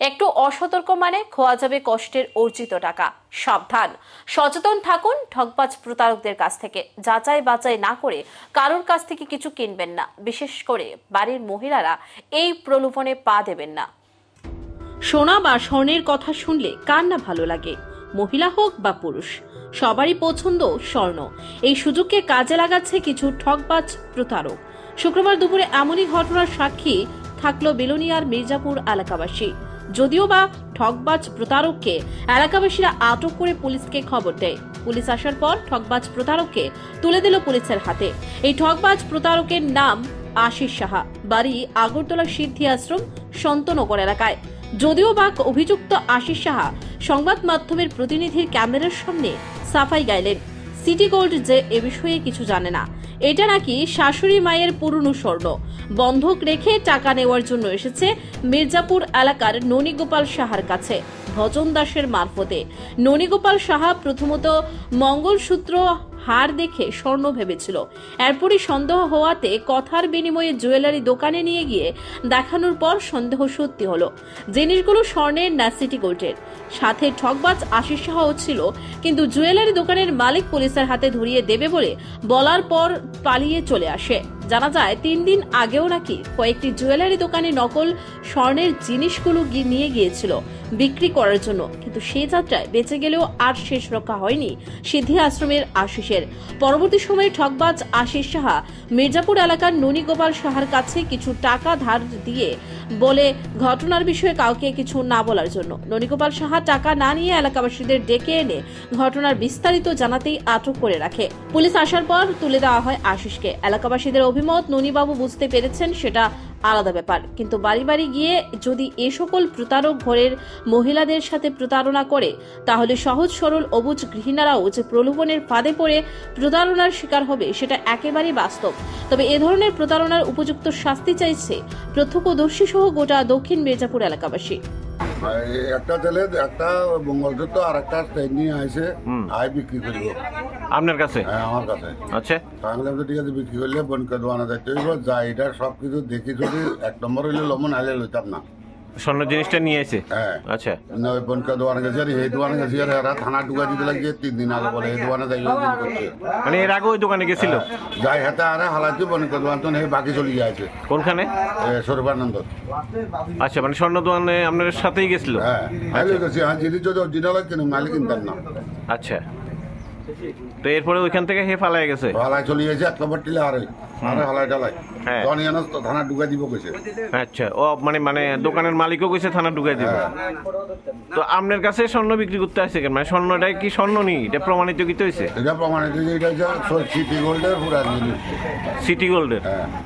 একটু অসতর্ক মানে খোয়া যাবে কষ্টের অর্জিত টাকা। সাবধান, সচেতন থাকুন ঠকবাজ প্রতারকদের কাছ থেকে। যাচাই বাছাই না করে কারোর কাছ থেকে কিছু কিনবেন না। বিশেষ করে বাড়ির মহিলারা এই প্রলোভনে পা দেবেন না। সোনা বা স্বর্ণের কথা শুনলে কার না ভালো লাগে? মহিলা হোক বা পুরুষ, সবারই পছন্দ স্বর্ণ। এই সুযোগকে কাজে লাগাচ্ছে কিছু ঠকবাজ প্রতারক। শুক্রবার দুপুরে এমনই ঘটনার সাক্ষী থাকলো বেলোনিয়ার মির্জাপুর এলাকাবাসী। যদিও বা ঠকবাজ প্রতারককে এলাকাবাসীরা আটক করে পুলিশকে খবর দেয়। পুলিশ আসার পর ঠকবাজ প্রতারককে তুলে দিল পুলিশের হাতে। এই ঠকবাজ প্রতারকের নাম আশিস সাহা, বাড়ি আগরতলা সিদ্ধি আশ্রম সন্তনগর এলাকায়। যদিও বা অভিযুক্ত আশিস সাহা সংবাদ মাধ্যমের প্রতিনিধির ক্যামেরার সামনে সাফাই গাইলেন সিটি গোল্ড যে এ বিষয়ে কিছু জানে না। এটা নাকি শাশুড়ি মায়ের পুরনো স্বর্ণ, বন্ধক রেখে টাকা নেওয়ার জন্য এসেছে মির্জাপুর এলাকার ননীগোপাল সাহার কাছে ভজন দাসের মারফতে। ননীগোপাল সাহা প্রথমত মঙ্গলসূত্র হার দেখে স্বর্ণ ভেবেছিল। এরপরই সন্দেহ হওয়াতে কথার বিনিময়ে জুয়েলারি দোকানে নিয়ে গিয়ে দেখানোর পর সন্দেহ সত্যি হলো জিনিসগুলো স্বর্ণের না সিটি গোল্ডের। সাথে ঠকবাজ আশিস সাহাও ছিল, কিন্তু জুয়েলারি দোকানের মালিক পুলিশের হাতে ধরিয়ে দেবে বলে বলার পর পালিয়ে চলে আসে। জানা যায় 3 দিন আগেও নাকি কয়েকটি জুয়েলারি দোকানে নকল স্বর্ণের জিনিসগুলো নিয়ে গিয়েছিল বিক্রি করার জন্য, কিন্তু সেই যাত্রায় বেঁচে গেলেও আর শেষ রক্ষা হয়নি সিদ্ধি আশ্রমের আশিসের। পরবর্তী সময়ে ঠকবাজ আশিস সাহা মির্জাপুর এলাকার ননীগোপাল সাহার কাছে কিছু টাকা ধার দিয়ে বলে ঘটনার বিষয়ে কাউকে কিছু না বলার জন্য। ননীগোপাল সাহা টাকা না নিয়ে এলাকাবাসীদের ডেকে এনে ঘটনার বিস্তারিত জানাতেই আটক করে রাখে। পুলিশ আসার পর তুলে দেওয়া হয় আশিসকে। এলাকাবাসীদের অভিমত, ননীবাবু বুঝতে পেরেছেন সেটা আলাদা ব্যাপার, কিন্তু বাড়ি বাড়ি গিয়ে যদি এ সকল প্রতারক ঘরের মহিলাদের সাথে প্রতারণা করে, তাহলে সহজ সরল অবুঝ গৃহিণীরাও যে প্রলোভনের ফাঁদে পড়ে প্রতারণার শিকার হবে সেটা একেবারেই বাস্তব। তবে এ ধরনের প্রতারণার উপযুক্ত শাস্তি চাইছে প্রত্যক্ষদর্শী সহ গোটা দক্ষিণ মির্জাপুর এলাকাবাসী। একটা ছেলে একটা মঙ্গলসূত্র আর একটা চেইন নিয়ে আসে আয় বিক্রি করিব আপনার কাছে? হ্যাঁ, আমার কাছে। আচ্ছা, তাহলে ঠিক আছে, বিক্রি করলে বনকে দোয়ানা যাইতে হইব। যা এটা সবকিছু দেখি যদি 1 নম্বর হইলে লমন আইলে লইতাম না। স্বর্ণ জিনিসটা নিয়ে এসে? হ্যাঁ। আচ্ছা, ওই বনকে দোয়ানা গেছে আর এই দোয়ানা গেছে আর এরা থানা ঢুকা দিতে লাগিয়ে 3 দিন আগে বলে এই দোয়ানা যাই করছে। মানে এর আগে ওই দোকানে গেছিল? যাই হাতে আরে হালাতে বনকে দোয়ান তো নেই, বাকি চলে গিয়েছে। কোনখানে? সর্বানন্দ। আচ্ছা, মানে স্বর্ণ দোকানে আপনার সাথেই গেছিল? হ্যাঁ, আইলে গেছি। হ্যাঁ, জিনিস যদি অরিজিনাল হয় কেন মালিক কিনতাম না। আচ্ছা, তো এরপরে ওইখান থেকে হে ফালাই গেছে? হালায় চলে গেছে 1 নম্বর টিলে আরে হালায় টালায়। হ্যাঁ, থানা ঢুকা দিব কইছে। আচ্ছা, ও মানে দোকানের মালিকও কইছে থানা ঢুকাই দিবে। তো আপনার কাছে স্বর্ণ বিক্রি করতে আসছে কেন? মানে স্বর্ণটা কি স্বর্ণ নি? এটা প্রমাণিত কি হইছে? এটা প্রমাণিত যে এটা সিটি গোল্ডের পুরা জিনিস। সিটি গোল্ডের? হ্যাঁ।